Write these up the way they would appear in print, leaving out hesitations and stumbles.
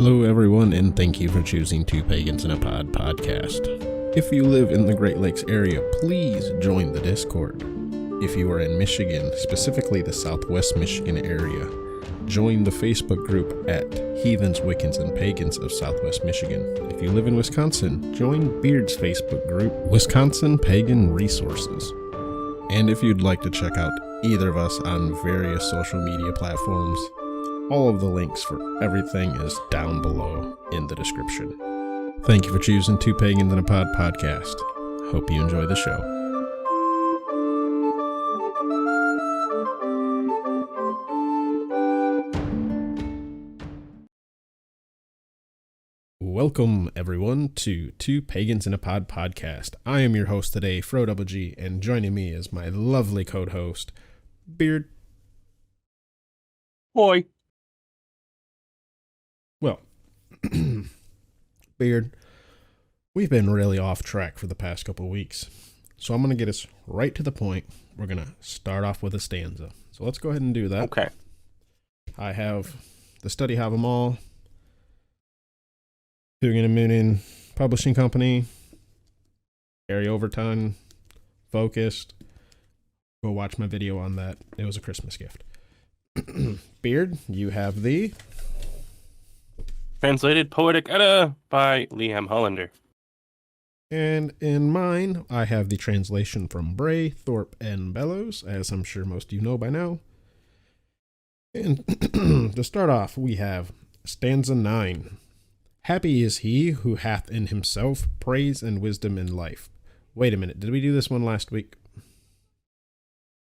Hello everyone, and thank you for choosing Two Pagans in a Pod podcast. If you live in the Great Lakes area, please join the Discord. If you are in Michigan, specifically the Southwest Michigan area, join the Facebook group at Heathens, Wiccans, and Pagans of Southwest Michigan. If you live in Wisconsin, join Beard's Facebook group, Wisconsin Pagan Resources. And if you'd like to check out either of us on various social media platforms, all of the links for everything is down below in the description. Thank you for choosing Two Pagans in a Pod podcast. Hope you enjoy the show. Welcome, everyone, to Two Pagans in a Pod podcast. I am your host today, FroWG, and joining me is my lovely co-host, Beard. Boy. Well, Beard, we've been really off track for the past couple of weeks, so I'm going to get us right to the point. We're going to start off with a stanza. So let's go ahead and do that. Okay. I have the Study Have 'em All, Hugin and Moonin Publishing Company, Gary Overton, Focused. Go watch my video on that. It was a Christmas gift. Beard, you have the Translated Poetic Edda by Liam Hollander. And in mine, I have the translation from Bray, Thorpe, and Bellows, as I'm sure most of you know by now. And to start off, we have stanza 9. Happy is he who hath in himself praise and wisdom in life. Wait a minute, did we do this one last week?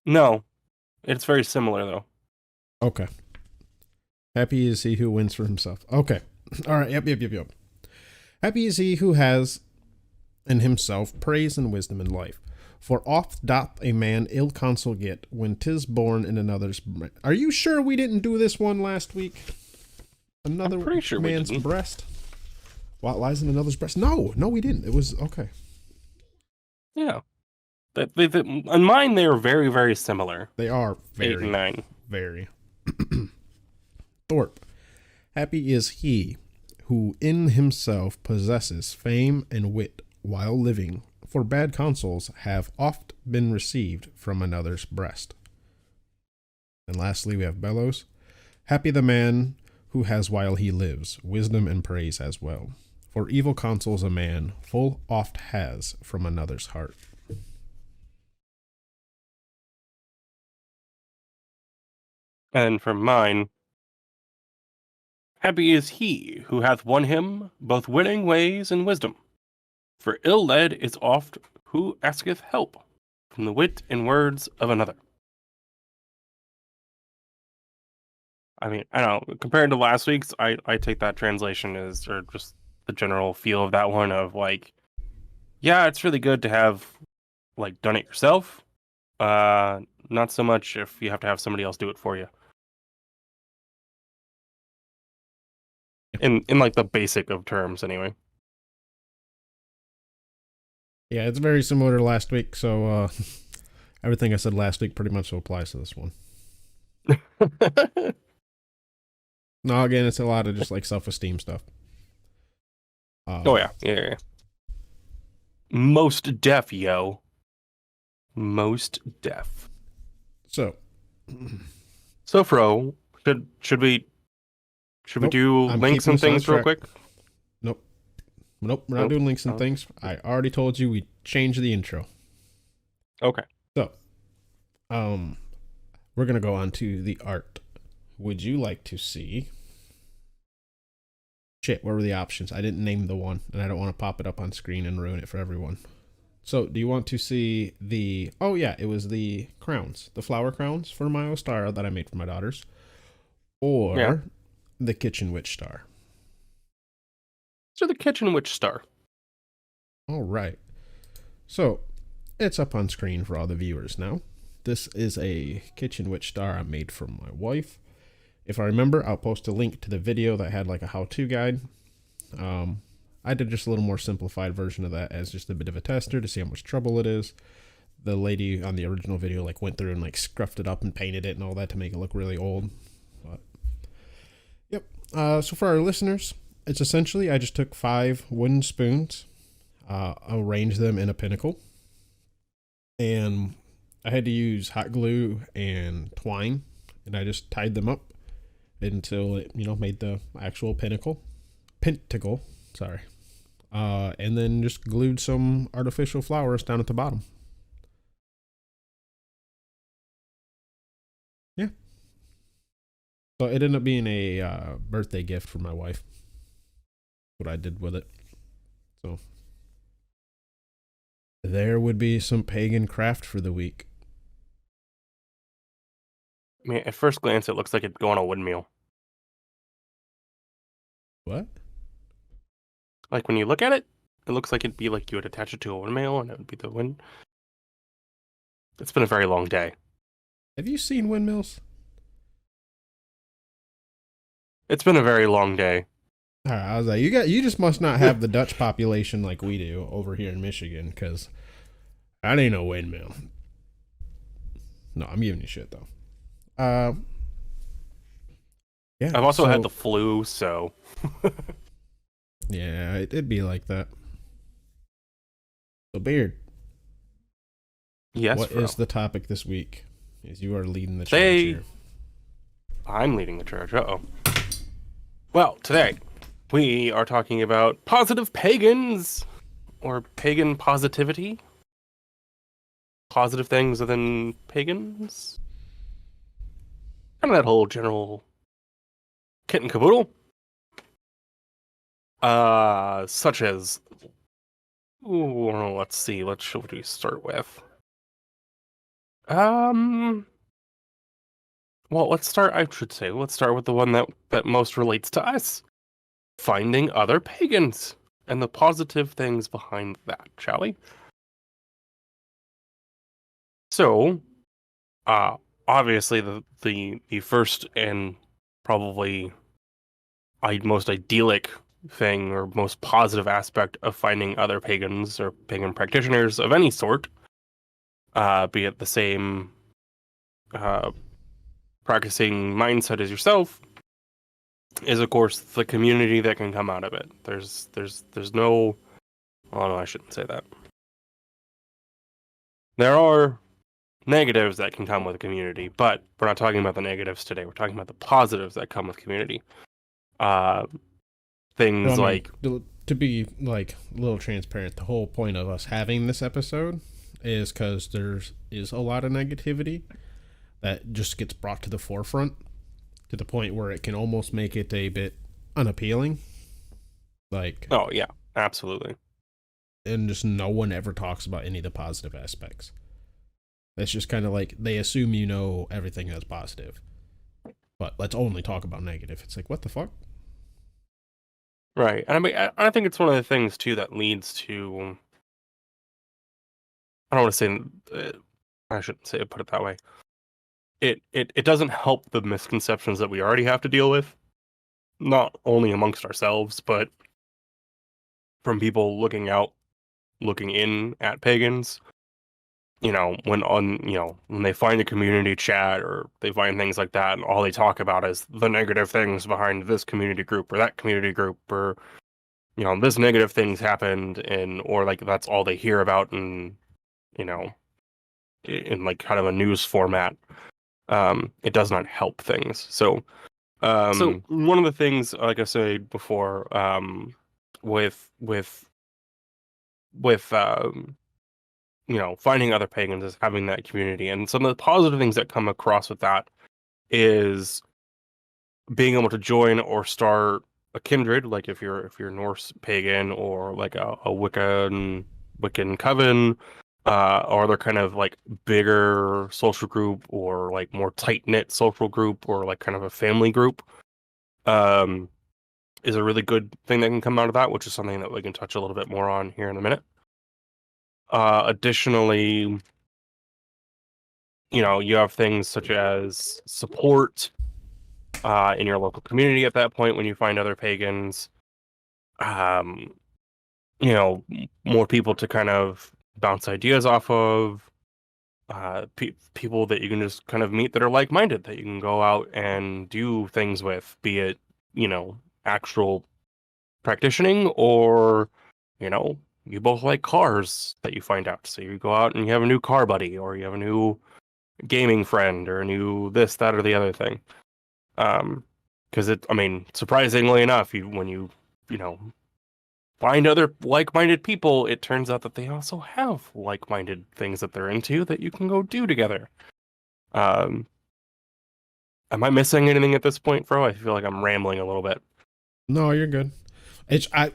No, it's very similar, though. Okay. Happy is he who wins for himself. Okay. All right. Yep. Happy is he who has in himself praise and wisdom in life. For oft doth a man ill counsel get when 'tis born in another's. Are you sure we didn't do this one last week? Another I'm pretty sure man's we didn't. breast. What lies in another's breast? No, we didn't. It was okay. Yeah. On mine, they are very, very similar. They are 8 and 9. very. Thorpe. Happy is he who in himself possesses fame and wit while living, for bad counsels have oft been received from another's breast. And lastly, we have Bellows. Happy the man who has while he lives wisdom and praise as well, for evil counsels a man full oft has from another's heart. And from mine, happy is he who hath won him both winning ways and wisdom. For ill-led is oft who asketh help from the wit and words of another. I mean, I don't know. Compared to last week's, I take that translation as, or just the general feel of that one of like, yeah, it's really good to have like done it yourself. Not so much if you have to have somebody else do it for you. In like the basic of terms, anyway. Yeah, it's very similar to last week, so everything I said last week pretty much applies to this one. No, again, it's a lot of just like self-esteem stuff. Oh yeah. Most deaf, yo. Most deaf. So Fro, should we do I'm links and things real quick? Nope, we're not doing links and things. I already told you we changed the intro. Okay. So, we're gonna go on to the art. Would you like to see? Shit, what were the options? I didn't name the one, and I don't want to pop it up on screen and ruin it for everyone. So, do you want to see the? Oh yeah, it was the crowns, the flower crowns for my Ostara that I made for my daughters, or the Kitchen Witch Star. So the Kitchen Witch Star. All right. So, it's up on screen for all the viewers now. This is a Kitchen Witch Star I made for my wife. If I remember, I'll post a link to the video that had like a how-to guide. I did just a little more simplified version of that as just a bit of a tester to see how much trouble it is. The lady on the original video like went through and like scruffed it up and painted it and all that to make it look really old. But, yep. So for our listeners, it's essentially I just took 5 wooden spoons, arranged them in a pinnacle, and I had to use hot glue and twine, and I just tied them up until it, made the actual pentacle, sorry. And then just glued some artificial flowers down at the bottom. Yeah. So it ended up being a birthday gift for my wife. What I did with it. So there would be some pagan craft for the week. I mean, at first glance, it looks like it'd go on a windmill. What? Like when you look at it, it looks like it'd be like you would attach it to a windmill and it would be the wind. It's been a very long day. Have you seen windmills? It's been a very long day. All right, I was like, you just must not have the Dutch population like we do over here in Michigan, because that ain't no windmill. No, I'm giving you shit though. Yeah. I've also had the flu, so yeah, it'd be like that. So Beard. Yes. What is the topic this week? As you are leading the charge here. I'm leading the charge. Uh-oh. Well, today we are talking about positive pagans, or pagan positivity. Positive things within pagans. Kind of that whole general kit and caboodle. Such as, let's see, what should we start with? Well, let's start with the one that most relates to us. Finding other pagans and the positive things behind that, shall we? So, obviously the first and probably most idyllic thing or most positive aspect of finding other pagans or pagan practitioners of any sort, be it the same practicing mindset as yourself, is of course the community that can come out of it. There's no, oh no, I shouldn't say that. There are negatives that can come with a community, but we're not talking about the negatives today. We're talking about the positives that come with community. Things like, to be like a little transparent, the whole point of us having this episode is because there is a lot of negativity that just gets brought to the forefront to the point where it can almost make it a bit unappealing. Like, oh yeah, absolutely. And just no one ever talks about any of the positive aspects. It's just kind of like they assume you know everything that's positive, but let's only talk about negative. It's like, what the fuck? Right. And I mean, I think it's one of the things too that leads to, I don't want to say, I shouldn't say it, put it that way. It doesn't help the misconceptions that we already have to deal with, not only amongst ourselves, but from people looking in at pagans. When they find a community chat or they find things like that, and all they talk about is the negative things behind this community group or that community group, or this negative things happened, or like that's all they hear about, and in like kind of a news format. It does not help things. So one of the things, like I said before, with finding other pagans is having that community. And some of the positive things that come across with that is being able to join or start a kindred, like if you're Norse pagan, or like a Wiccan coven, or other kind of like bigger social group, or like more tight-knit social group, or like kind of a family group, is a really good thing that can come out of that, which is something that we can touch a little bit more on here in a minute. Additionally, you have things such as support in your local community at that point when you find other pagans. More people to kind of bounce ideas off of. People that you can just kind of meet that are like-minded, that you can go out and do things with, be it actual practicing, or, you both like cars that you find out. So you go out and you have a new car buddy, or you have a new gaming friend, or a new this, that, or the other thing. Because surprisingly enough, when you know, find other like-minded people, it turns out that they also have like-minded things that they're into that you can go do together. Um, am I missing anything at this point, Fro? I feel like I'm rambling a little bit. No, you're good.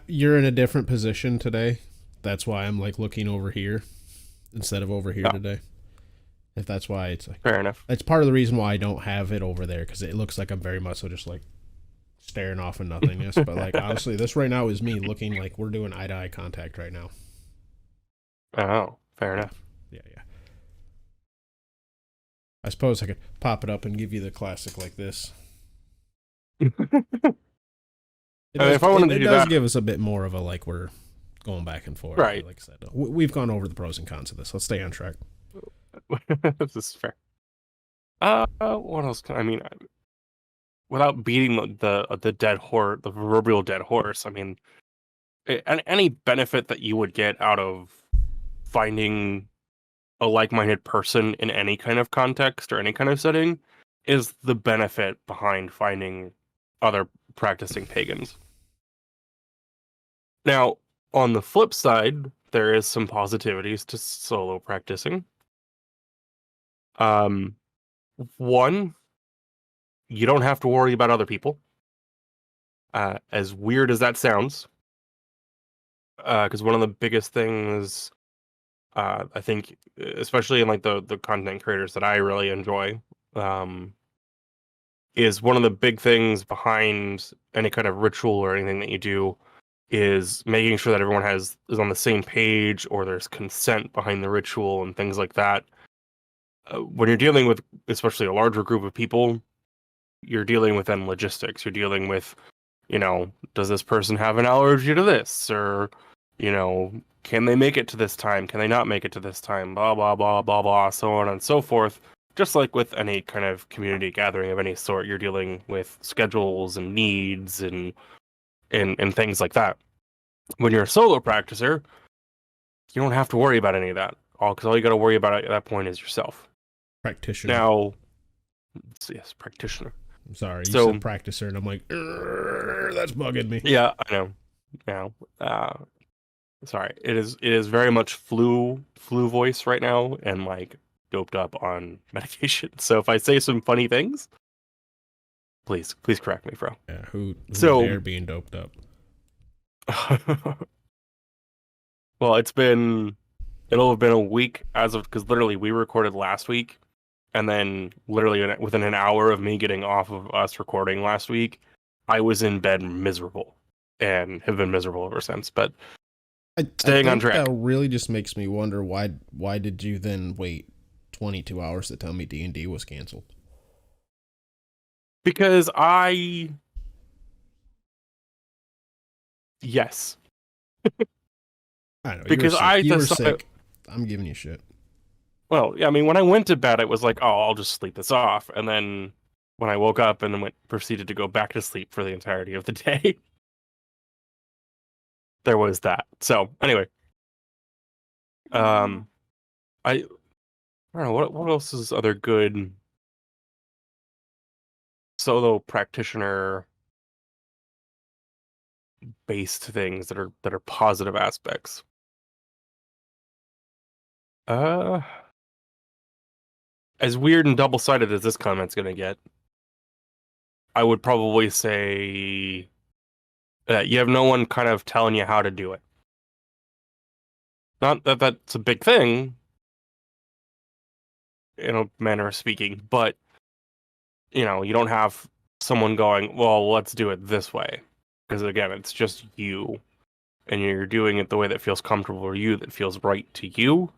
You're in a different position today. That's why I'm like looking over here instead of over here today. If that's why it's like fair enough. That's part of the reason why I don't have it over there, because it looks like I'm very much so just like staring off in nothingness. But like honestly, this right now is me looking like we're doing eye to eye contact right now. Oh, fair enough. Yeah. I suppose I could pop it up and give you the classic like this. It does give us a bit more of a like we're going back and forth. Right. Like I said, we've gone over the pros and cons of this. Let's stay on track. This is fair. What else? Without beating the dead horse, the proverbial dead horse. Any benefit that you would get out of finding a like-minded person in any kind of context or any kind of setting is the benefit behind finding other practicing pagans. Now, on the flip side, there is some positivities to solo practicing. One, you don't have to worry about other people. As weird as that sounds, because one of the biggest things, I think, especially in like the content creators that I really enjoy, is one of the big things behind any kind of ritual or anything that you do is making sure that everyone is on the same page, or there's consent behind the ritual and things like that. When you're dealing with especially a larger group of people, you're dealing with then logistics. You're dealing with, does this person have an allergy to this? Or, can they make it to this time? Can they not make it to this time? Blah, blah, blah, blah, blah, so on and so forth. Just like with any kind of community gathering of any sort, you're dealing with schedules and needs and things like that. When you're a solo practicer, you don't have to worry about any of that. Because all you got to worry about at that point is yourself. Practitioner. Now, yes, practitioner. I'm sorry, you said practicer, and I'm like, that's bugging me. Yeah, I know. Now, sorry, it is very much flu voice right now, and like doped up on medication. So if I say some funny things, please correct me, bro. Yeah, who dare being doped up? Well, it'll have been a week because literally we recorded last week, and then literally within an hour of me getting off of us recording last week, I was in bed miserable and have been miserable ever since. But staying on track. That really just makes me wonder why did you then wait 22 hours to tell me D&D was canceled? Because yes. I know. Because you were sick. I'm giving you shit. Well, yeah, when I went to bed, it was like, oh, I'll just sleep this off. And then when I woke up and then proceeded to go back to sleep for the entirety of the day, there was that. So anyway, I don't know what else is other good solo practitioner based things that are positive aspects. As weird and double-sided as this comment's gonna get, I would probably say that you have no one kind of telling you how to do it. Not that that's a big thing, in a manner of speaking, but you don't have someone going, well, let's do it this way. Because again, it's just you, and you're doing it the way that feels comfortable for you, that feels right to you.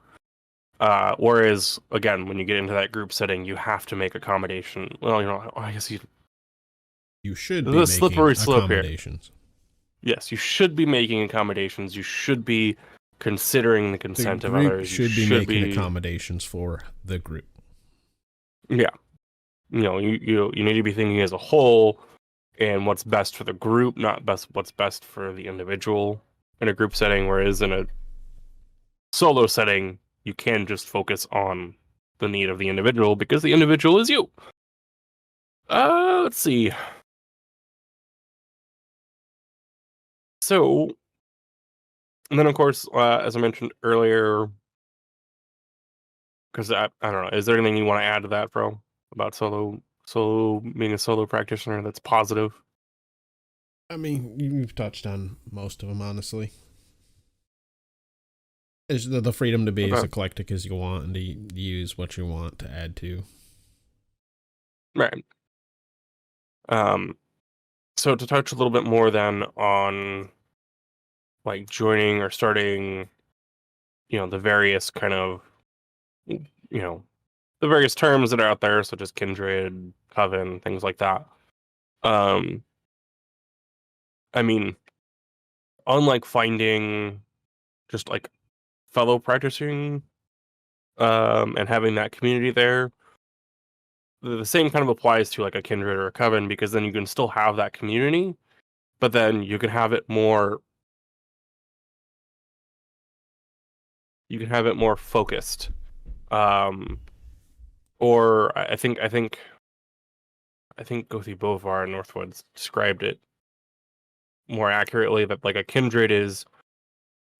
Whereas, again, when you get into that group setting, you have to make accommodation. Well, I guess you should be making slippery slope accommodations. Here. Yes, you should be making accommodations. You should be considering the consent of others. You should be making accommodations for the group. Yeah. You need to be thinking as a whole, and what's best for the group, not what's best for the individual in a group setting, whereas in a solo setting, you can just focus on the need of the individual because the individual is you. Let's see. So, and then of course, as I mentioned earlier, because I don't know, is there anything you want to add to that, bro, about solo being a solo practitioner that's positive? I mean, you've touched on most of them, honestly. It's the freedom to be as Okay. eclectic as you want and to use what you want to add to. Right. So to touch a little bit more then on like joining or starting, the various kind of, you know, the various terms that are out there, such as kindred, coven, things like that. Um, I mean, unlike finding just like fellow practicing, and having that community there, the same kind of applies to like a kindred or a coven, because then you can still have that community, but then you can have it more focused. Um, or I think Gothi Bovar and Northwoods described it more accurately, that like a kindred is,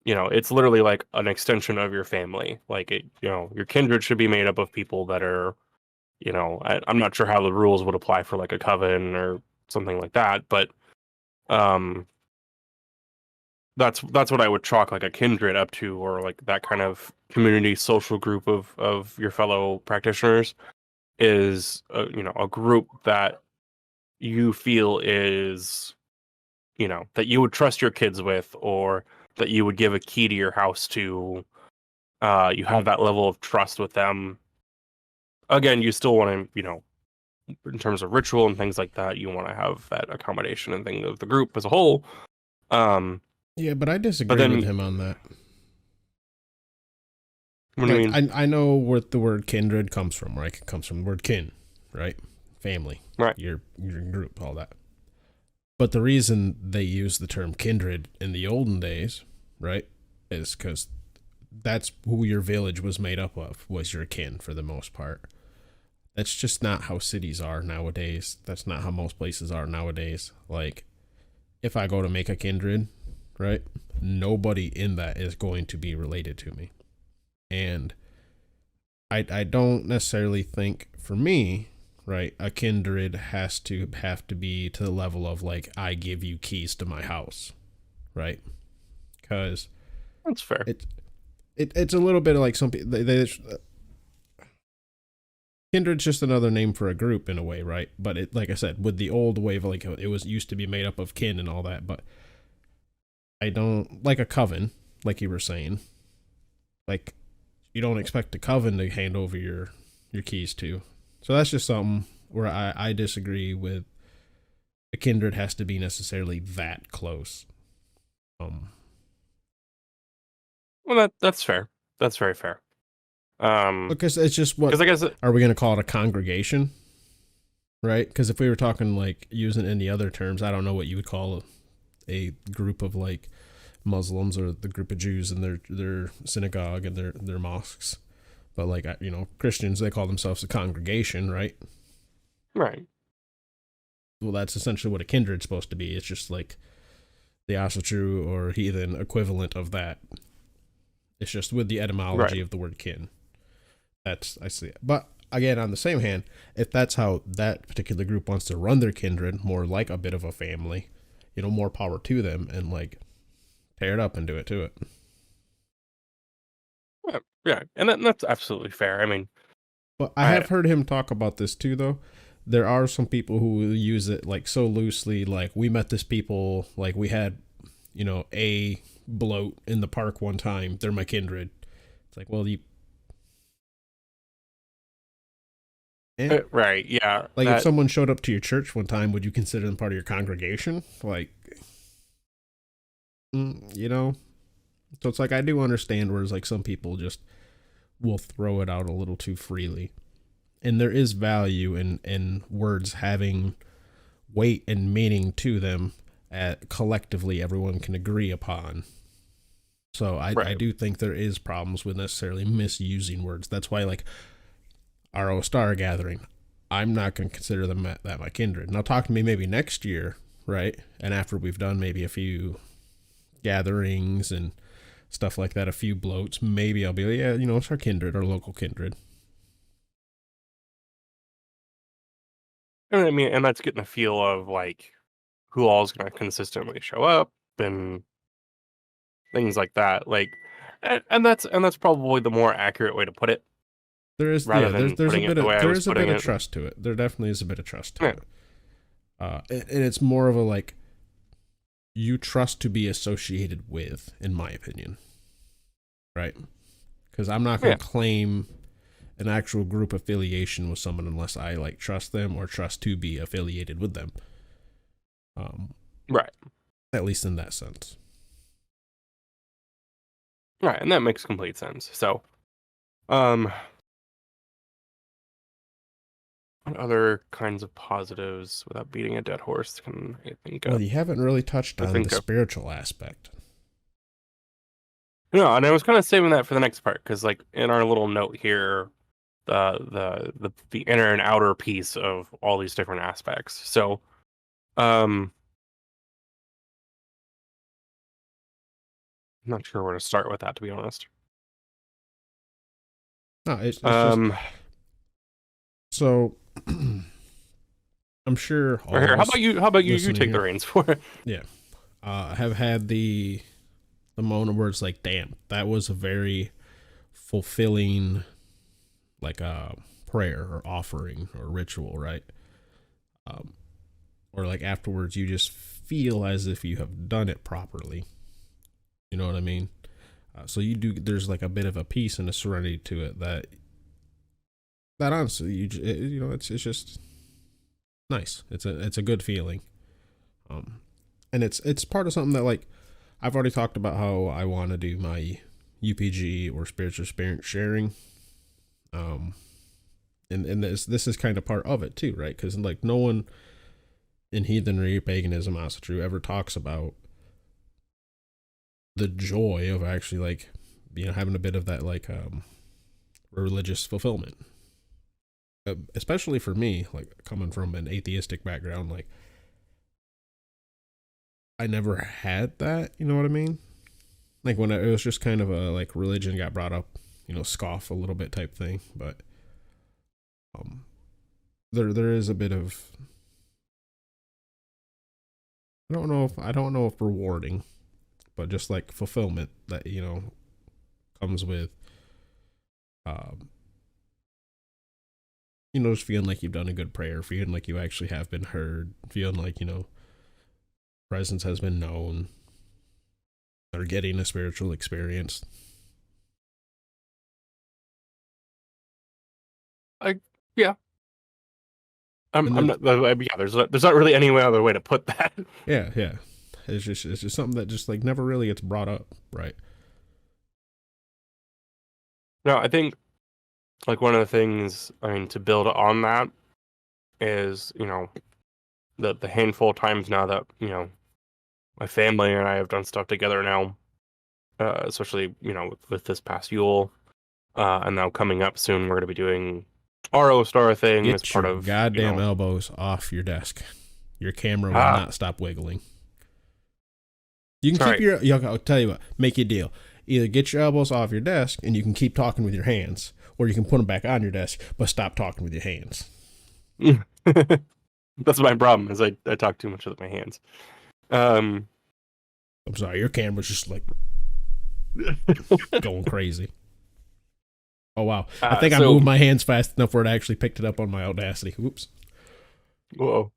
it's literally like an extension of your family. Like your kindred should be made up of people that are, I'm not sure how the rules would apply for like a coven or something like that, but um, that's what I would chalk like a kindred up to, or like that kind of community social group of your fellow practitioners is a group that you feel is, that you would trust your kids with, or that you would give a key to your house to. You have that level of trust with them. Again, you still want to, in terms of ritual and things like that, you want to have that accommodation and thing of the group as a whole. Yeah, but I But disagree with then, him on that. what do you Like, mean? I know where the word kindred comes from, right? It comes from the word kin, right? Family, Right. your group, all that. But the reason they use the term kindred in the olden days, right, is because that's who your village was made up of, was your kin for the most part. That's just not how cities are nowadays. That's not how most places are nowadays. Like, if I go to make a kindred, right, nobody in that is going to be related to me. And I don't necessarily think, for me, right, a kindred has to be to the level of like, I give you keys to my house, right? Because That's fair. it's a little bit like some people, kindred's just another name for a group in a way, right? But it, like I said, with the old way of like, it was used to be made up of kin and all that. But I don't like a coven, like you were saying. Like, you don't expect a coven to hand over your keys to. So that's just something where I disagree with. A kindred has to be necessarily that close. Well, that's fair. That's very fair. Because it's just Because what I guess are we going to call it, a congregation, right? Because if we were talking like using any other terms, I don't know what you would call a group of like Muslims, or the group of Jews in their synagogue and their mosques. But like, Christians, they call themselves a congregation, right? right. Well, that's essentially what a kindred's supposed to be. It's just like the Asatru or heathen equivalent of that. It's just with the etymology Right. of the word kin. I see it. But again, on the same hand, if that's how that particular group wants to run their kindred, more like a bit of a family, more power to them, and like tear it up and do it to it. Yeah. Yeah. And that's absolutely fair. I mean, But I I have heard him talk about this too, though. There are some people who use it like so loosely, like, we met this people, like we had, a bloat in the park one time. They're my kindred. It's like, well, right. Yeah. like, if That someone showed up to your church one time, would you consider them part of your congregation? Like, you know? So it's like, I do understand, whereas like some people just will throw it out a little too freely. And there is value in words having weight and meaning to them at collectively everyone can agree upon. So I do think there is problems with necessarily misusing words. That's why, like, RO Star Gathering, I'm not going to consider them that my kindred. Now talk to me maybe next year, right? And after we've done maybe a few gatherings and stuff like that, a few bloats, maybe I'll be like, yeah, it's our kindred, our local kindred. I mean, and that's getting a feel of like who all's going to consistently show up and things like that. Like, and that's probably the more accurate way to put it. There is, rather yeah, than there's a putting it bit the way of I there was is a putting bit of it. trust to it. There definitely is a bit of trust to Yeah. it. And it's more of a like, you trust to be associated with, in my opinion, right? Because I'm not going to claim an actual group affiliation with someone unless I like trust them or trust to be affiliated with them. Right. At least in that sense. Right, and that makes complete sense. So, what other kinds of positives without beating a dead horse can I think of? Well, you haven't really touched on the spiritual aspect. No, and I was kind of saving that for the next part because, like, in our little note here, the inner and outer piece of all these different aspects. So, I'm not sure where to start with that, to be honest. No, it's just so. I'm sure. Or here, how about you? How about you? You take the reins for it. Yeah, I have had the moment where it's like, damn, that was a very fulfilling, like a prayer or offering or ritual, right? Or like afterwards, you just feel as if you have done it properly. You know what I mean? So you do. There's like a bit of a peace and a serenity to it that honestly, it's just nice. It's a good feeling. And it's part of something that, like, I've already talked about how I want to do my UPG or spiritual experience sharing. And this is kind of part of it too, right? Because like no one in heathenry, paganism, also true, ever talks about the joy of actually like, having a bit of that like religious fulfillment. Especially for me, like coming from an atheistic background, like I never had that, you know what I mean? Like when it was just kind of a like religion got brought up, scoff a little bit type thing, but there is a bit of, I don't know if rewarding, but just like fulfillment that comes with just feeling like you've done a good prayer, feeling like you actually have been heard, feeling like presence has been known, or getting a spiritual experience. Yeah. I'm not. Yeah, there's not really any other way to put that. Yeah. It's just something that just like never really gets brought up, right? No, I think like one of the things, I mean, to build on that is, the handful of times now that, my family and I have done stuff together now, especially, with this past Yule, and now coming up soon, we're going to be doing RO Star thing as part of goddamn elbows off your desk. Your camera will not stop wiggling. You can keep I'll tell you what, make you a deal. Either get your elbows off your desk and you can keep talking with your hands, or you can put them back on your desk, but stop talking with your hands. That's my problem, is I talk too much with my hands. I'm sorry, your camera's just like going crazy. Oh wow. I think I moved my hands fast enough where it actually picked it up on my Audacity. Oops. Whoa.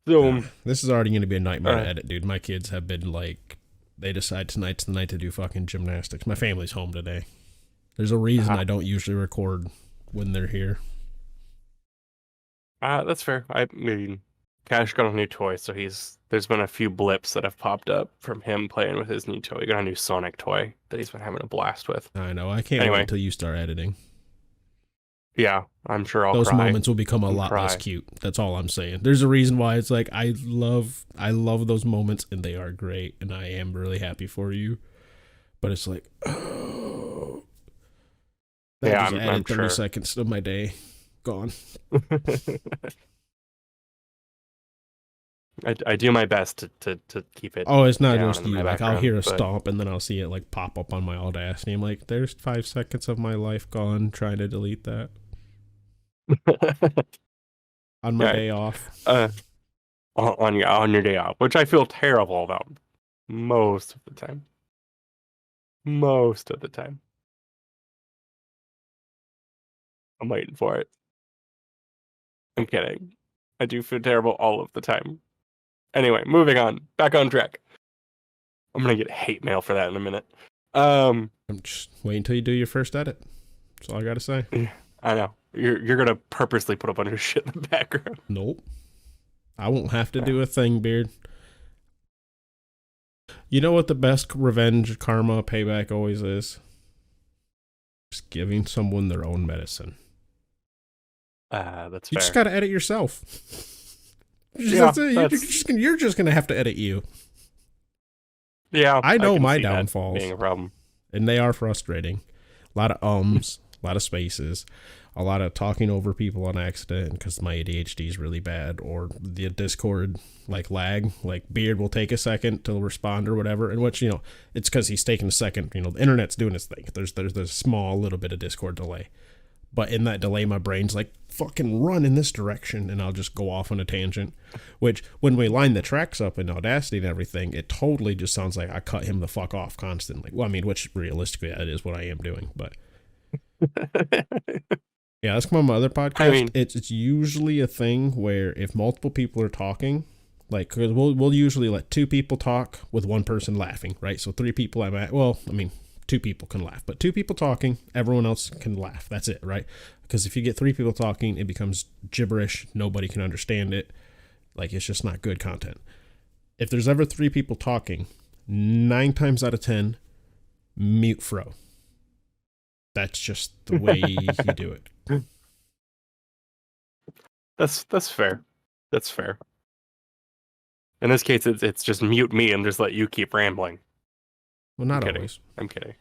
So this is already going to be a nightmare to edit, dude. My kids have been like, they decide tonight's the night to do fucking gymnastics. My family's home today. There's a reason I don't usually record when they're here. That's fair. I mean, Cash got a new toy, so there's been a few blips that have popped up from him playing with his new toy. He got a new Sonic toy that he's been having a blast with. I know. I can't wait until you start editing. Yeah, I'm sure I'll Those cry. moments will become a lot less cute. That's all I'm saying. There's a reason why it's like I love those moments, and they are great, and I am really happy for you. But it's like, oh, that Yeah, just I'm added 30 sure. seconds of my day gone. I do my best to keep it. Oh, it's not down just in you. my Like, I'll hear a but stomp, and then I'll see it like pop up on my Audacity. I'm like, there's 5 seconds of my life gone trying to delete that on my right. day off. On your day off, which I feel terrible about most of the time. Most of the time. I'm waiting for it. I'm kidding. I do feel terrible all of the time. Anyway, moving on. Back on track. I'm gonna get hate mail for that in a minute. I'm just waiting until you do your first edit. That's all I gotta say. I know. You're gonna purposely put a bunch of shit in the background. Nope. I won't have to do a thing, Beard. You know what the best revenge, karma, payback always is? Just giving someone their own medicine. That's You fair. just gotta edit yourself. Yeah, You're just gonna have to edit you. Yeah, I know can my see that downfalls, being a problem. and they are frustrating. A lot of ums, a lot of spaces, a lot of talking over people on accident because my ADHD is really bad, or the Discord like lag. Like Beard will take a second to respond or whatever, and which it's because he's taking a second. The internet's doing its thing. There's a small little bit of Discord delay. But in that delay, my brain's like, fucking run in this direction, and I'll just go off on a tangent. Which, when we line the tracks up in Audacity and everything, it totally just sounds like I cut him the fuck off constantly. Well, I mean, which realistically, that is what I am doing. But yeah, that's come on my other podcast. I mean, it's usually a thing where if multiple people are talking, like, cause we'll usually let 2 people talk with 1 person laughing, right? So 3 people two people can laugh, but 2 people talking, everyone else can laugh. That's it, right? Because if you get 3 people talking, it becomes gibberish. Nobody can understand it. Like, it's just not good content. If there's ever 3 people talking, 9 times out of 10, mute Fro. That's just the way you do it. That's fair. That's fair. In this case, it's just mute me and just let you keep rambling. Well, not always. I'm kidding.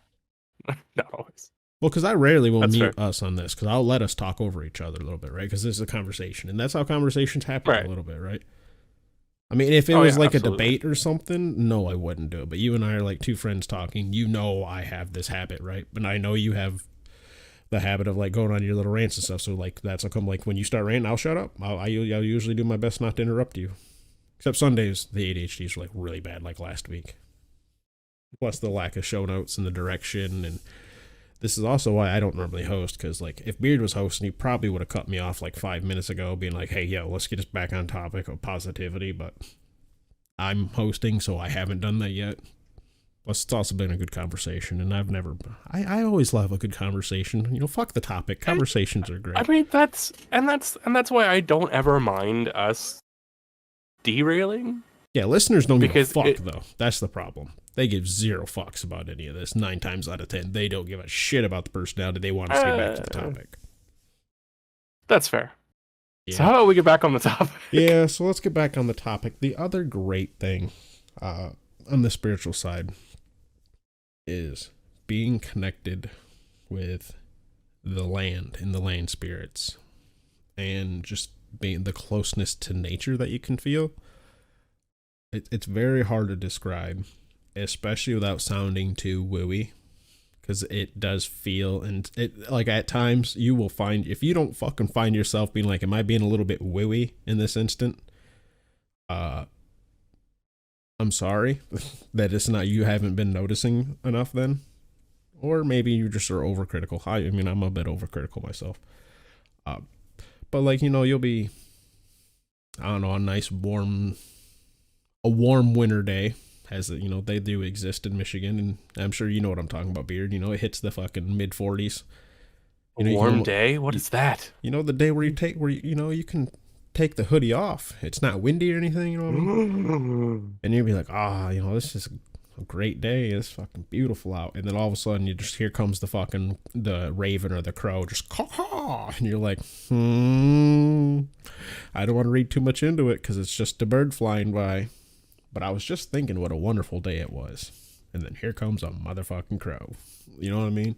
Not always. Well, because I rarely will That's mute fair. us on this, because I'll let us talk over each other a little bit, right? Because this is a conversation, and that's how conversations happen Right. a little bit, right? I mean, if it was like absolutely. a debate or something, no, I wouldn't do it. But you and I are like 2 friends talking. I have this habit, right? But I know you have the habit of like going on your little rants and stuff. So like that's how come like when you start ranting, I'll shut up. I'll usually do my best not to interrupt you. Except Sundays, the ADHD is like really bad, like last week. Plus the lack of show notes and the direction, and this is also why I don't normally host, because like if Beard was hosting, he probably would have cut me off like 5 minutes ago, being like, "Hey, yo, let's get us back on topic of positivity." But I'm hosting, so I haven't done that yet. Plus, it's also been a good conversation, and I always love a good conversation. Fuck the topic. Conversations are great. I mean, that's why I don't ever mind us derailing. Yeah, listeners don't give a fuck, though. That's the problem. They give 0 fucks about any of this. 9 times out of 10, they don't give a shit about the personality. They want to stay back to the topic. That's fair. Yeah. So how about we get back on the topic? Yeah, so let's get back on the topic. The other great thing on the spiritual side is being connected with the land and the land spirits, and just being the closeness to nature that you can feel. It's very hard to describe, especially without sounding too wooey, because it does feel, and it like at times you will find, if you don't fucking find yourself being like, am I being a little bit wooey in this instant? I'm sorry that it's not, you haven't been noticing enough then, or maybe you just are overcritical. I mean, I'm a bit overcritical myself. But like, you'll be, I don't know, a warm winter day, as they do exist in Michigan, and I'm sure you know what I'm talking about, Beard. It hits the fucking mid 40s. Warm day? What is that? The day where you can take the hoodie off. It's not windy or anything, you know what I mean? And you'll be like, this is a great day. It's fucking beautiful out. And then all of a sudden, here comes the raven or the crow, just caw, and you're like, I don't want to read too much into it because it's just a bird flying by. But I was just thinking what a wonderful day it was. And then here comes a motherfucking crow. You know what I mean?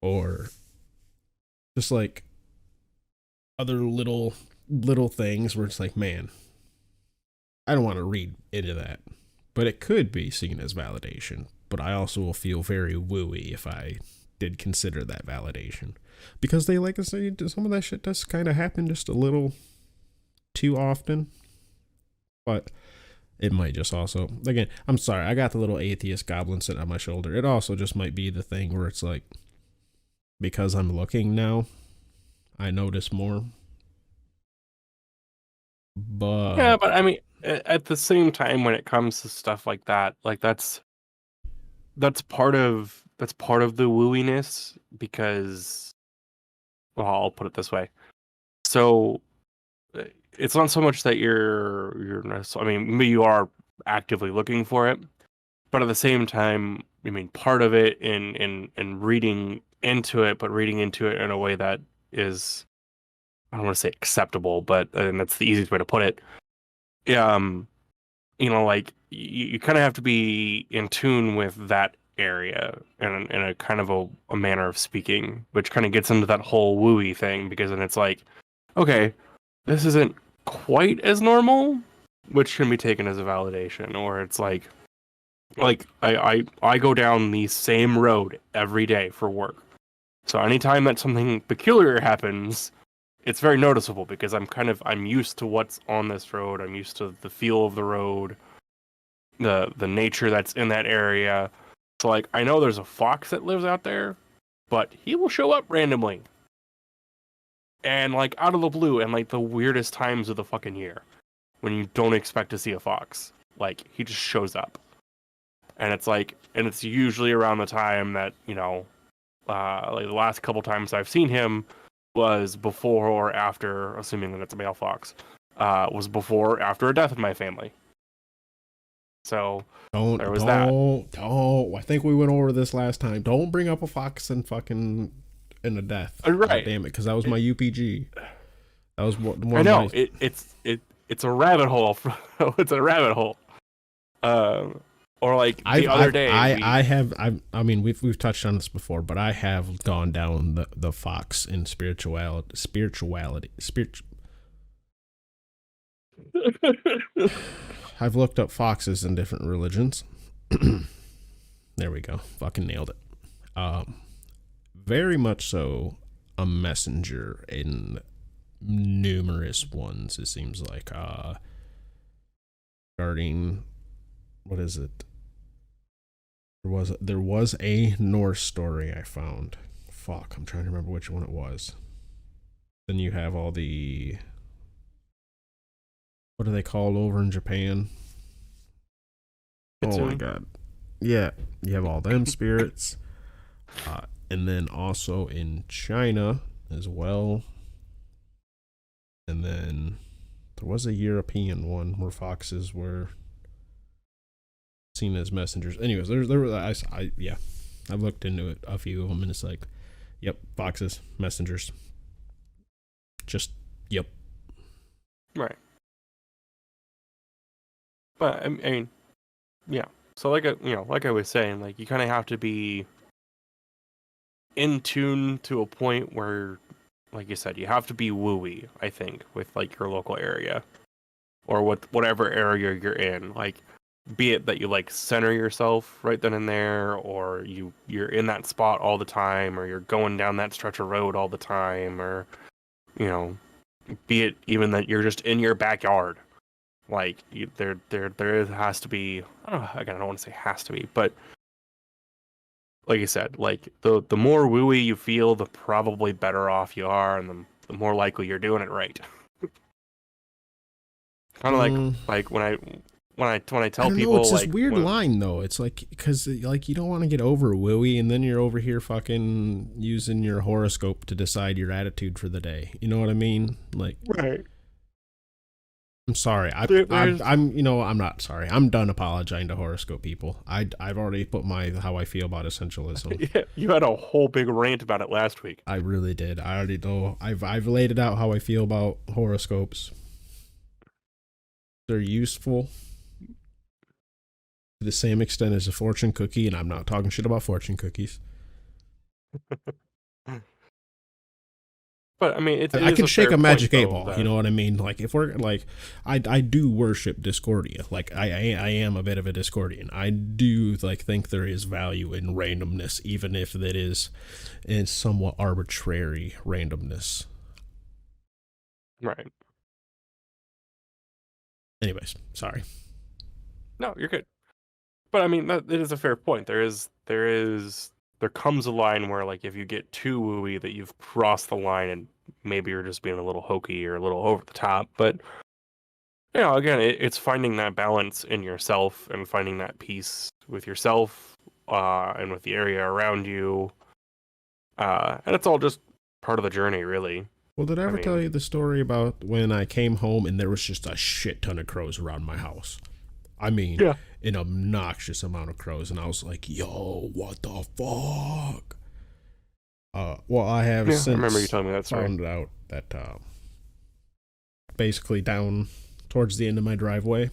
Or just like other little things where it's like, man, I don't want to read into that. But it could be seen as validation. But I also will feel very wooey if I did consider that validation. Because they, like I say, some of that shit does kind of happen just a little too often. But it might just also, again, I'm sorry, I got the little atheist goblin sitting on my shoulder. It also just might be the thing where it's like, because I'm looking now, I notice more. But yeah, but I mean, at the same time, when it comes to stuff like that, like that's part of the wooiness, because, well, I'll put it this way. So it's not so much that you're I mean, maybe you are actively looking for it, but at the same time, I mean, part of it in reading into it, but reading into it in a way that is, I don't want to say acceptable, but and that's the easiest way to put it. You know, like you kind of have to be in tune with that area in a kind of a manner of speaking, which kind of gets into that whole wooey thing, because then it's like, okay, this isn't quite as normal, which can be taken as a validation, or it's like I go down the same road every day for work. So anytime that something peculiar happens, it's very noticeable, because I'm used to what's on this road. I'm used to the feel of the road, the nature that's in that area. So like, I know there's a fox that lives out there, but he will show up randomly. And like out of the blue, and like the weirdest times of the fucking year, when you don't expect to see a fox. Like, he just shows up. And it's like, and it's usually around the time that, you know, like the last couple times I've seen him was before or after, assuming that it's a male fox, was before or after a death in my family. So there was that. I think we went over this last time. Don't bring up a fox and fucking in a death. Right. God damn it, because that was my UPG. That was one. I know it's a rabbit hole. It's a rabbit hole. Or like the other day, I mean, we've touched on this before, but I have gone down the fox in spirituality. I've looked up foxes in different religions. There we go. Fucking nailed it. Very much so a messenger in numerous ones, it seems like. Regarding, what is it? There was a Norse story I found. Fuck, I'm trying to remember which one it was. Then you have all the, what are they called over in Japan? Oh my god. Yeah, you have all them spirits. And then also in China as well. And then there was a European one where foxes were seen as messengers. Anyways, there were I've looked into it, a few of them, and it's like, yep, foxes, messengers. Just yep. Right. But I mean, yeah. So like I was saying, like, you kind of have to be in tune to a point where, like you said, you have to be wooey, I think, with like your local area, or with whatever area you're in. Like, be it that you like center yourself right then and there, or you're in that spot all the time, or you're going down that stretch of road all the time, or, you know, be it even that you're just in your backyard. Like, there has to be, again, I don't want to say has to be, but like you said, like the more wooey you feel, the probably better off you are, and the more likely you're doing it right. Kind of like when I tell people, it's like, this weird line though. It's like, because like you don't want to get over wooey, and then you're over here fucking using your horoscope to decide your attitude for the day. You know what I mean? Like, right. I'm sorry. There's I'm not sorry. I'm done apologizing to horoscope people. I've already put my how I feel about essentialism. yeah, you had a whole big rant about it last week. I really did. I already know. I've laid it out how I feel about horoscopes. They're useful to the same extent as a fortune cookie, and I'm not talking shit about fortune cookies. But I mean, it I is can a shake fair a magic point, eight though, ball. You that know what I mean? Like if we're like, I do worship Discordia. Like I am a bit of a Discordian. I do like think there is value in randomness, even if it is in somewhat arbitrary randomness. right. Anyways, sorry. No, you're good. But I mean, that it is a fair point. There comes a line where like if you get too wooey that you've crossed the line and maybe you're just being a little hokey or a little over the top. But again, it's finding that balance in yourself and finding that peace with yourself and with the area around you. And it's all just part of the journey, really. Well, did I I ever tell mean, you the story about when I came home and there was just a shit ton of crows around my house? I mean, yeah, an obnoxious amount of crows, and I was like, "Yo, what the fuck?" Well, I have yeah, I remember you since telling me that story. found out that basically down towards the end of my driveway,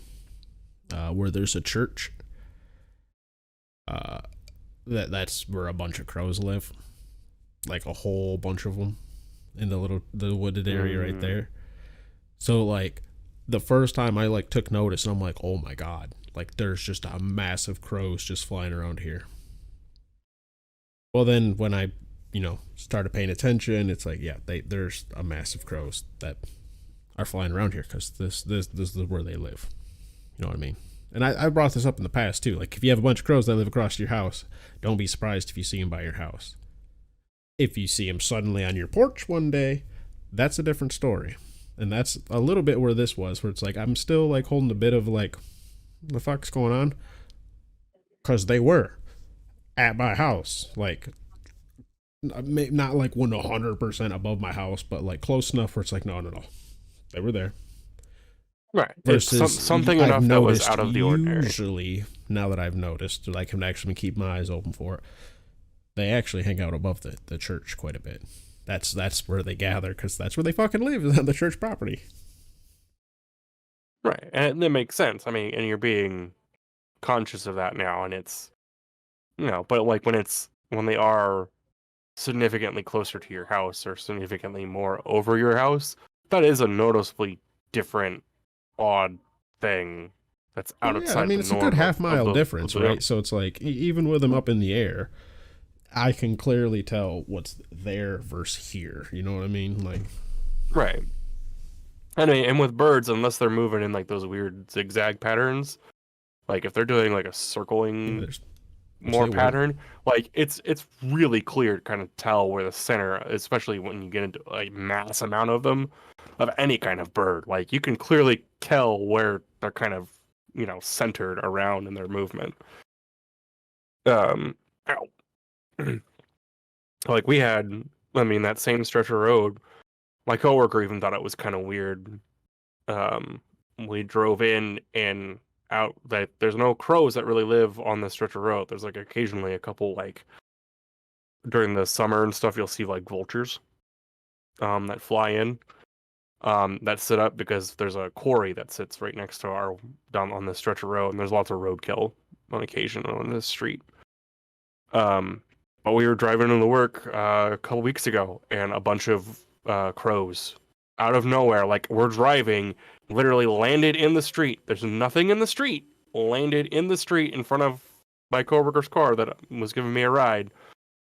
where there's a church, uh, that's where a bunch of crows live, like a whole bunch of them in the wooded area right there. So like the first time I like took notice, and I'm like, oh my god, like there's just a massive crows just flying around here. Well, then when I started paying attention, it's like, yeah, there's a massive crows that are flying around here because this is where they live. You know what I mean? And I brought this up in the past too. Like if you have a bunch of crows that live across your house, don't be surprised if you see them by your house. If you see them suddenly on your porch one day, that's a different story. And that's a little bit where this was, where it's like I'm still like holding a bit of like, the fuck's going on? Because they were at my house, like not like 100% above my house, but like close enough where it's like, no, they were there. Right. It's Versus something I've enough that was noticed out of the ordinary. usually, now that I've noticed, I can actually keep my eyes open for it. They actually hang out above the church quite a bit. That's where they gather, because that's where they fucking live, is on the church property. Right. And that makes sense. I mean, and you're being conscious of that now, and it's but like when they are significantly closer to your house or significantly more over your house, that is a noticeably different, odd thing that's Well, yeah, I outside mean the it's a good norm half of mile difference, the right? So it's like even with them up in the air, I can clearly tell what's there versus here. You know what I mean? Like, right. I mean, and with birds, unless they're moving in like those weird zigzag patterns, like if they're doing like a yeah, circling which more they will. pattern, like it's really clear to kind of tell where the center, especially when you get into like mass amount of them, of any kind of bird. Like you can clearly tell where they're kind of centered around in their movement. Um, ow. Like we had, I mean, that same stretch of road. My coworker even thought it was kind of weird. Um, we drove in and out that there's no crows that really live on this stretch of road. There's like occasionally a couple like during the summer and stuff, you'll see like vultures that fly in that sit up because there's a quarry that sits right next to our down on this stretch of road, and there's lots of roadkill on occasion on this street. Um, but we were driving into work a couple weeks ago, and a bunch of crows out of nowhere, like we're driving, literally landed in the street. There's nothing in the street. Landed in the street in front of my coworker's car that was giving me a ride.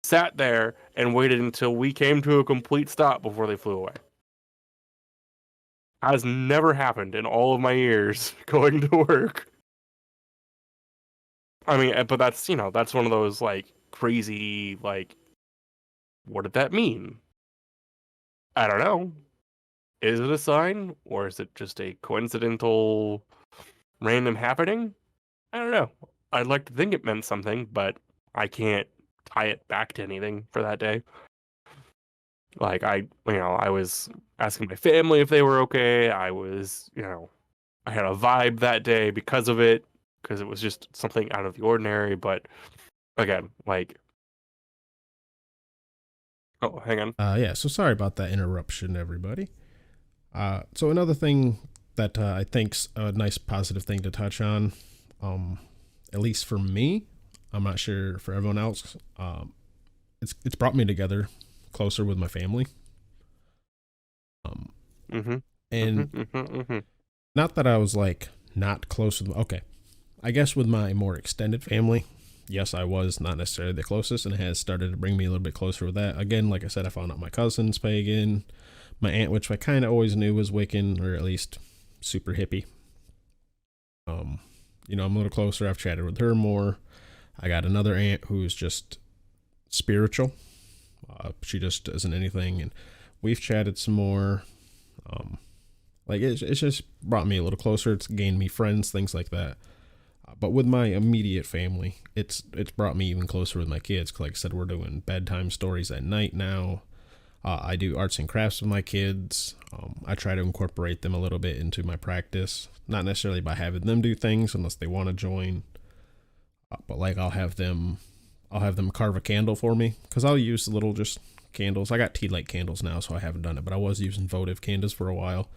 Sat there and waited until we came to a complete stop before they flew away. Has never happened in all of my years going to work. I mean, but that's that's one of those like crazy like, what did that mean? I don't know. Is it a sign or is it just a coincidental random happening? I don't know. I'd like to think it meant something, but I can't tie it back to anything for that day. Like I was asking my family if they were okay. I was, I had a vibe that day because of it, because it was just something out of the ordinary. But again, like, oh, hang on. Yeah, so sorry about that interruption, everybody. So another thing that I think's a nice positive thing to touch on, um, at least for me, I'm not sure for everyone else. It's brought me together closer with my family. Mm-hmm. And Mm-hmm. Mm-hmm. Mm-hmm. not that I was like not close with. Okay, I guess with my more extended family, yes, I was not necessarily the closest, and it has started to bring me a little bit closer with that. Again, like I said, I found out my cousin's pagan, my aunt, which I kind of always knew was Wiccan, or at least super hippie. I'm a little closer. I've chatted with her more. I got another aunt who's just spiritual. She just doesn't anything, and we've chatted some more. It's just brought me a little closer. It's gained me friends, things like that. But with my immediate family, it's brought me even closer with my kids. 'Cause like I said, we're doing bedtime stories at night now. I do arts and crafts with my kids. I try to incorporate them a little bit into my practice, not necessarily by having them do things unless they want to join. But like I'll have them carve a candle for me because I'll use little just candles. I got tea light candles now, so I haven't done it, but I was using votive candles for a while.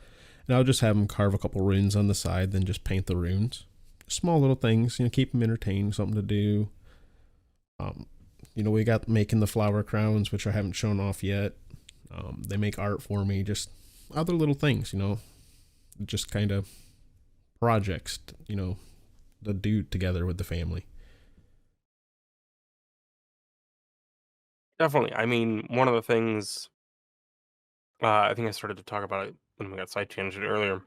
And I'll just have them carve a couple runes on the side, then just paint the runes. Small little things, keep them entertained, something to do. We got making the flower crowns, which I haven't shown off yet. They make art for me, just other little things, just kind of projects, to do together with the family. Definitely. I mean, one of the things I think I started to talk about it when we got side tangent earlier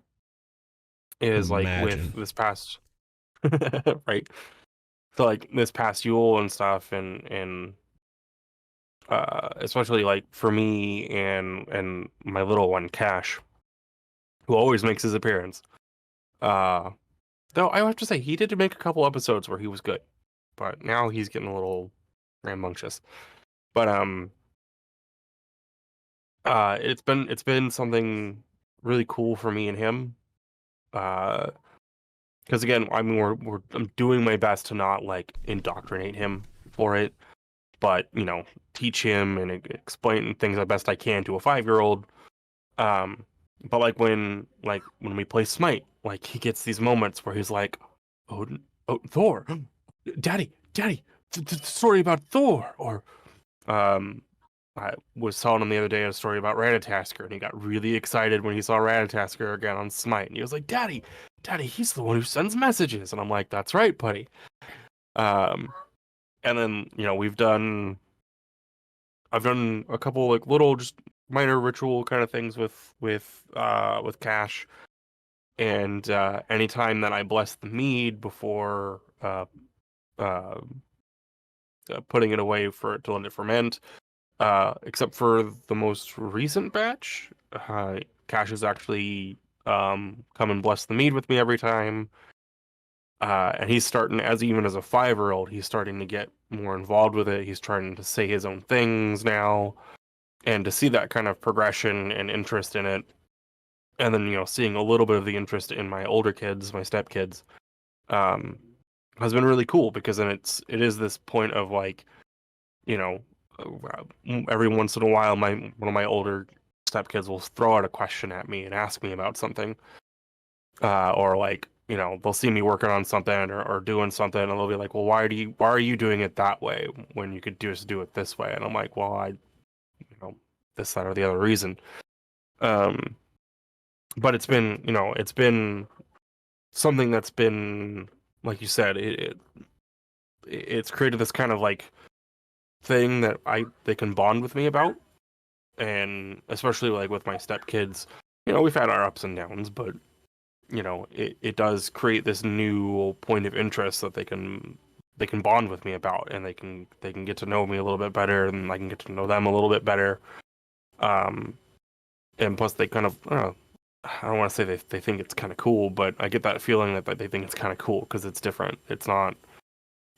is like with Imagine. this past right. So like this past Yule and stuff, and especially like for me and my little one Cash, who always makes his appearance. Uh, though I have to say he did make a couple episodes where he was good, but now he's getting a little rambunctious. But it's been something really cool for me and him. Because again, I mean, I'm doing my best to not like indoctrinate him for it, but teach him and explain things the best I can to a 5-year-old. Um, but like when we play Smite, like he gets these moments where he's like, "Odin, oh Thor, Daddy, the story about Thor," or um, I was telling him the other day a story about Ratatasker, and he got really excited when he saw Ratatasker again on Smite, and he was like, Daddy, he's the one who sends messages," and I'm like, "That's right, buddy." Um, and then I've done a couple like little just minor ritual kind of things with Cash, and anytime that I bless the mead before uh, putting it away for it to let it ferment, except for the most recent batch, Cash has actually come and bless the mead with me every time. And he's starting, even as a 5-year-old, he's starting to get more involved with it. He's trying to say his own things now, and to see that kind of progression and interest in it, and then seeing a little bit of the interest in my older kids, my stepkids, um, has been really cool because then it is this point of like, you know, every once in a while, one of my older stepkids will throw out a question at me and ask me about something, or like they'll see me working on something or doing something, and they'll be like, "Well, why are you doing it that way when you could just do it this way?" And I'm like, "Well, this, that, or the other reason." Um, but it's been something that's been, like you said, it's created this kind of like thing that they can bond with me about, and especially like with my stepkids, we've had our ups and downs, but it does create this new point of interest that they can bond with me about, and they can get to know me a little bit better, and I can get to know them a little bit better. Um, and plus they kind of I don't want to say they think it's kind of cool, but I get that feeling that they think it's kind of cool because it's different. It's not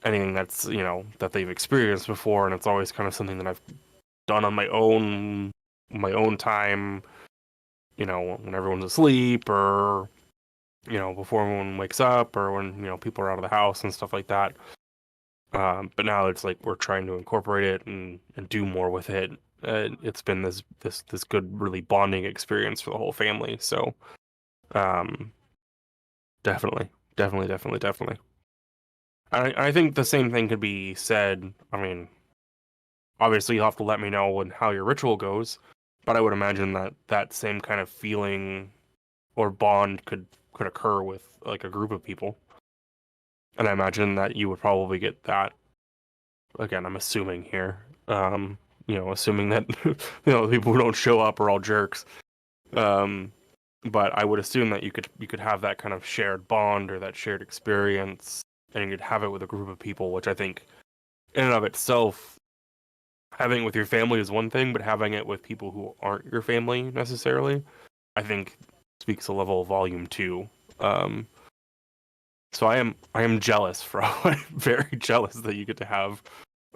anything that's that they've experienced before, and it's always kind of something that I've done on my own time, when everyone's asleep, or before everyone wakes up or when, people are out of the house and stuff like that. But now it's like we're trying to incorporate it and do more with it. It's been this good, really bonding experience for the whole family. So, um, definitely, definitely, definitely, definitely. I think the same thing could be said. I mean, obviously you'll have to let me know how your ritual goes, but I would imagine that that same kind of feeling or bond could occur with like a group of people. And I imagine that you would probably get that. Again, I'm assuming here. Assuming that the people who don't show up are all jerks. Um, but I would assume that you could have that kind of shared bond or that shared experience, and you could have it with a group of people, which I think in and of itself, having it with your family is one thing, but having it with people who aren't your family necessarily, I think speaks a level of volume too. Um, so I am jealous, bro. I'm very jealous that you get to have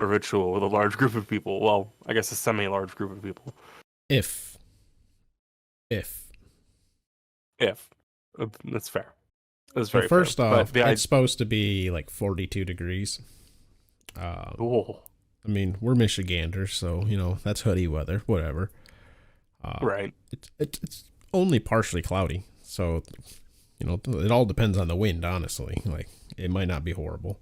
a ritual with a large group of people. Well, I guess a semi-large group of people. If. If that's fair. That's So very first fair. off, But it's supposed to be like 42 degrees. oh, I mean, we're Michiganders, so, that's hoodie weather, whatever. right. It's only partially cloudy, so, it all depends on the wind, honestly. Like, it might not be horrible.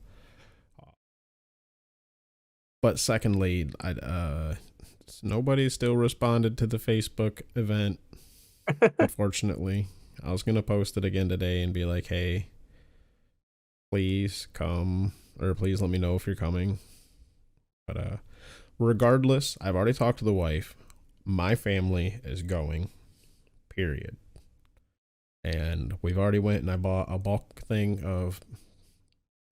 But secondly, nobody still responded to the Facebook event, unfortunately. I was going to post it again today and be like, hey, please come, or please let me know if you're coming. But regardless, I've already talked to the wife. My family is going, period. And we've already went and I bought a bulk thing of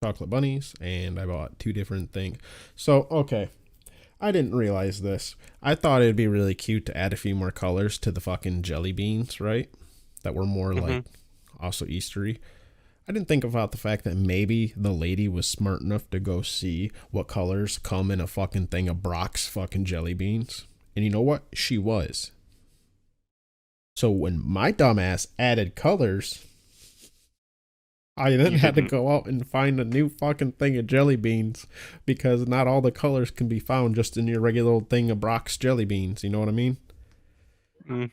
chocolate bunnies, and I bought 2 different things. So, okay, I didn't realize this. I thought it'd be really cute to add a few more colors to the fucking jelly beans, right? That were more like also Eastery. I didn't think about the fact that maybe the lady was smart enough to go see what colors come in a fucking thing of Brock's fucking jelly beans. And you know what? She was. So when my dumbass added colors, I then had to go out and find a new fucking thing of jelly beans, because not all the colors can be found just in your regular old thing of Brock's jelly beans. You know what I mean?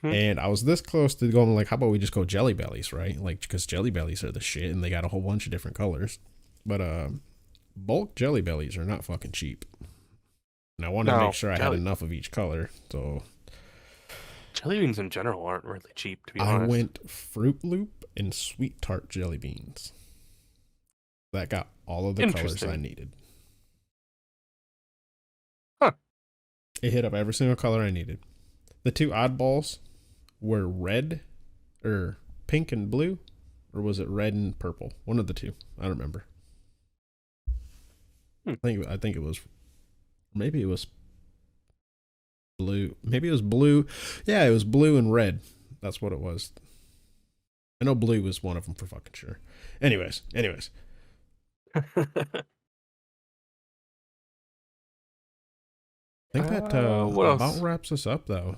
And I was this close to going like, how about we just go Jelly Bellies, right? Like, because Jelly Bellies are the shit and they got a whole bunch of different colors. But bulk Jelly Bellies are not fucking cheap. And I wanted to make sure I had enough of each color. So jelly beans in general aren't really cheap, to be honest. I went Fruit Loop and Sweet Tart jelly beans. That got all of the colors I needed. Huh. It hit up every single color I needed. The 2 oddballs were red, or pink and blue, or was it red and purple? One of the 2. I don't remember. I think it was, maybe it was blue. Maybe it was blue. Yeah, it was blue and red. That's what it was. I know blue was one of them for fucking sure. Anyways. I think that about wraps us up, though.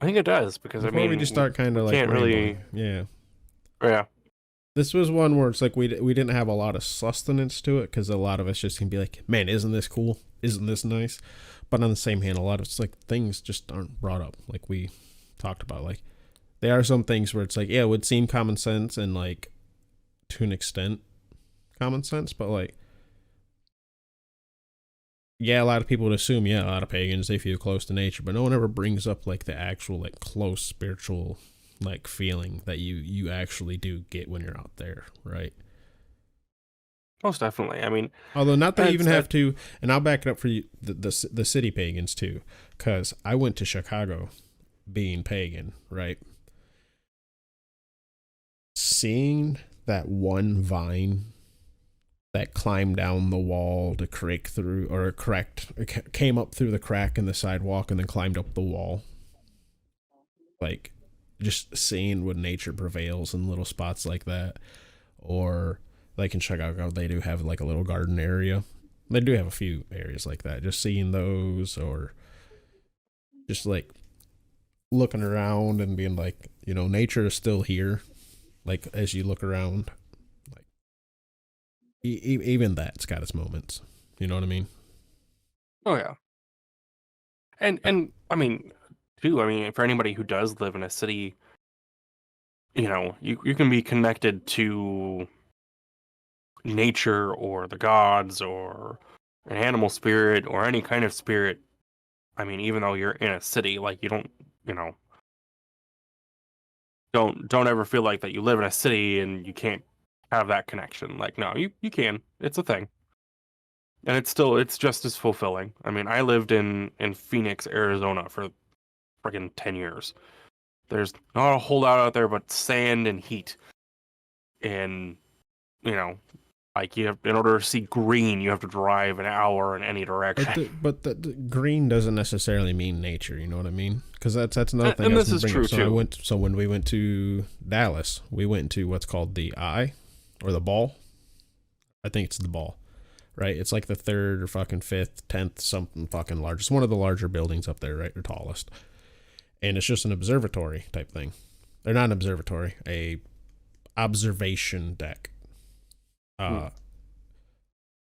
I think it does, because before we just start kind of like can't really, yeah. This was one where it's like we didn't have a lot of sustenance to it, because a lot of us just can be like, man, isn't this cool? Isn't this nice? But on the same hand, a lot of it's like things just aren't brought up, like we talked about. Like, there are some things where it's like, yeah, it would seem common sense and like to an extent common sense, but like, yeah, a lot of people would assume, a lot of pagans, they feel close to nature, but no one ever brings up like the actual like close spiritual like feeling that you actually do get when you're out there, right? Most definitely. I mean, although not that you even have to, and I'll back it up for you, the city pagans too, because I went to Chicago being pagan, right? Seeing that one vine that climbed down the wall to crack through, or came up through the crack in the sidewalk and then climbed up the wall. Like, just seeing when nature prevails in little spots like that. Or, like in Chicago, they do have like a little garden area. They do have a few areas like that. Just seeing those, or just like looking around and being like, nature is still here. Like as you look around, like even that's got its moments. You know what I mean? Oh yeah. And I mean, too, I mean, for anybody who does live in a city, you can be connected to nature or the gods or an animal spirit or any kind of spirit. I mean, even though you're in a city, like you don't, you know, don't ever feel like that you live in a city and you can't have that connection. Like, no, you can. It's a thing. And it's just as fulfilling. I mean, I lived in Phoenix, Arizona for freaking 10 years. There's not a whole lot out there but sand and heat. And, you know, like you have, in order to see green, you have to drive an hour in any direction. But the green doesn't necessarily mean nature. You know what I mean? Because that's another thing. And I was this is gonna bring true up. too. So when we went to Dallas, we went to what's called the Eye or the Ball. I think it's the Ball, right? It's like the third or fucking fifth, 10th, something fucking largest. One of the larger buildings up there, right? Or tallest. And it's just an observatory type thing. They're not an observatory, a observation deck.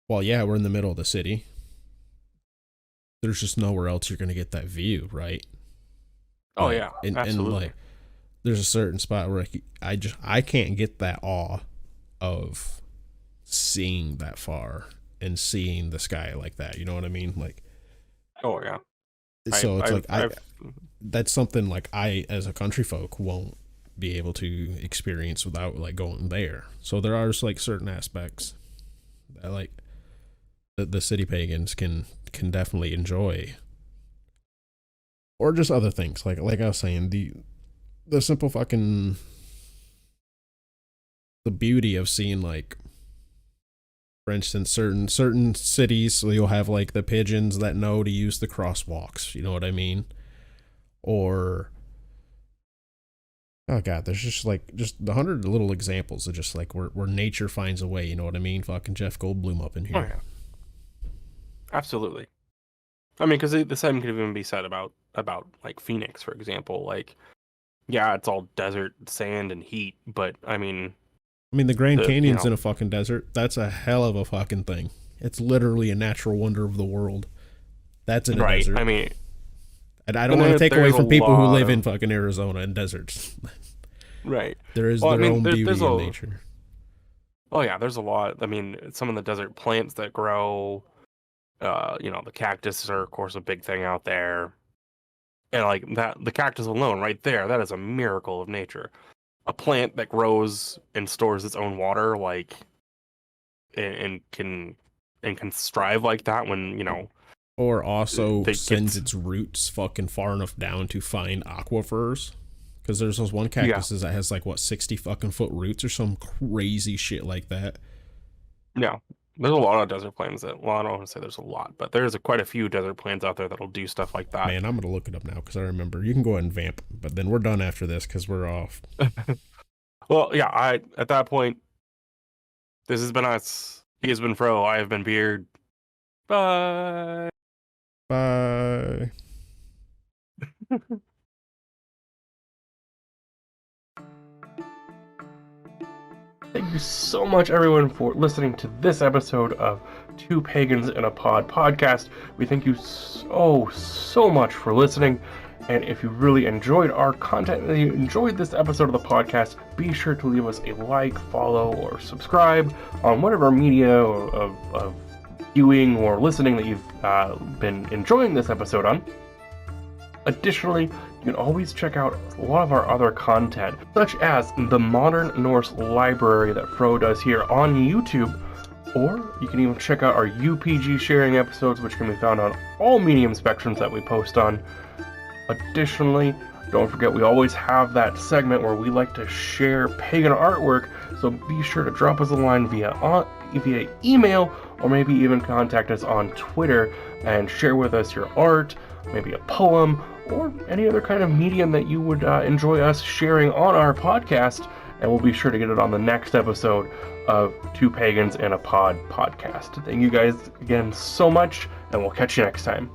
Well, yeah, we're in the middle of the city. There's just nowhere else you're gonna get that view, right? Oh yeah, absolutely. And like, there's a certain spot where I can't get that awe of seeing that far and seeing the sky like that. You know what I mean? Like, oh yeah. So that's something like I, as a country folk, won't be able to experience without like going there. So there are just like certain aspects that like the city pagans can definitely enjoy, or just other things like I was saying, the simple fucking the beauty of seeing, like, for instance, certain cities, so you'll have like the pigeons that know to use the crosswalks, you know what I mean? Or oh god, there's just the 100 little examples of just like where nature finds a way, you know what I mean? Fucking Jeff Goldblum up in here. Oh yeah. Absolutely. I mean, because the same could even be said about like Phoenix, for example. Like, yeah, it's all desert, sand, and heat, but I mean, the Grand Canyon's in a fucking desert. That's a hell of a fucking thing. It's literally a natural wonder of the world. That's in a desert. I mean, and I don't want to take away from people who live in fucking Arizona and deserts. Right. There is their own beauty in nature. Oh yeah, there's a lot. I mean, some of the desert plants that grow. The cactus are, of course, a big thing out there. And like that, the cactus alone right there, that is a miracle of nature. A plant that grows and stores its own water, like, and can strive like that when, or also sends its roots fucking far enough down to find aquifers. Because there's those one cactuses that has like, what, 60 fucking foot roots or some crazy shit like that. Yeah. There's a lot of desert plants I don't want to say there's a lot, but there's quite a few desert plants out there that'll do stuff like that. Man, I'm going to look it up now because I remember. You can go ahead and vamp, but then we're done after this because we're off. Well, yeah, at that point, this has been us. He has been Fro. I have been Beard. Bye. Bye. Thank you so much, everyone, for listening to this episode of Two Pagans in a Pod podcast. We thank you so much for listening. And if you really enjoyed our content and you enjoyed this episode of the podcast, be sure to leave us a like, follow, or subscribe on whatever media of viewing or listening that you've been enjoying this episode on. Additionally, you can always check out a lot of our other content, such as the Modern Norse Library that Fro does here on YouTube, or you can even check out our UPG sharing episodes, which can be found on all medium spectrums that we post on. Additionally, don't forget we always have that segment where we like to share pagan artwork, so be sure to drop us a line via email, or maybe even contact us on Twitter and share with us your art, maybe a poem, or any other kind of medium that you would enjoy us sharing on our podcast, and we'll be sure to get it on the next episode of Two Pagans in a Pod podcast. Thank you guys again so much, and we'll catch you next time.